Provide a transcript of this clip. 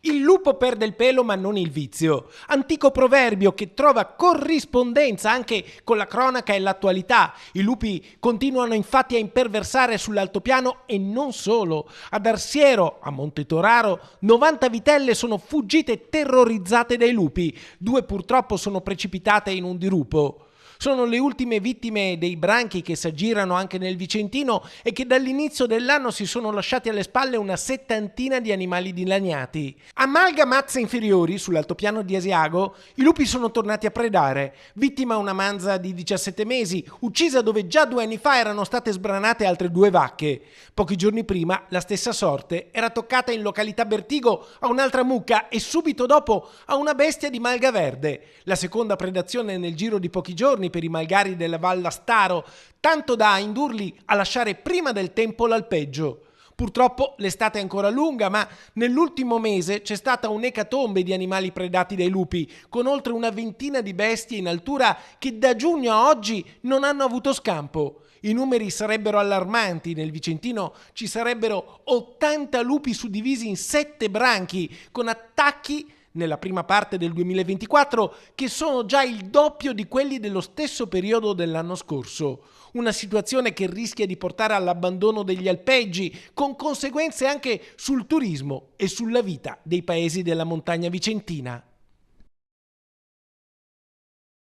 Il lupo perde il pelo ma non il vizio. Antico proverbio che trova corrispondenza anche con la cronaca e l'attualità. I lupi continuano infatti a imperversare sull'altopiano e non solo. Ad Arsiero, a Montetoraro, 90 vitelle sono fuggite terrorizzate dai lupi. 2 purtroppo sono precipitate in un dirupo. Sono le ultime vittime dei branchi che si aggirano anche nel Vicentino e che dall'inizio dell'anno si sono lasciati alle spalle una settantina di animali dilaniati. A Malga Mazze Inferiori, sull'altopiano di Asiago, i lupi sono tornati a predare. Vittima una manza di 17 mesi, uccisa dove già 2 anni fa erano state sbranate altre 2 vacche. Pochi giorni prima la stessa sorte era toccata in località Bertigo a un'altra mucca e subito dopo a una bestia di malga verde. La seconda predazione nel giro di pochi giorni per i malgari della Val Astaro, tanto da indurli a lasciare prima del tempo l'alpeggio. Purtroppo l'estate è ancora lunga, ma nell'ultimo mese c'è stata un'ecatombe di animali predati dai lupi, con oltre una ventina di bestie in altura che da giugno a oggi non hanno avuto scampo. I numeri sarebbero allarmanti, nel Vicentino ci sarebbero 80 lupi suddivisi in 7 branchi, con attacchi nella prima parte del 2024 che sono già il doppio di quelli dello stesso periodo dell'anno scorso. Una situazione che rischia di portare all'abbandono degli alpeggi, con conseguenze anche sul turismo e sulla vita dei paesi della montagna vicentina.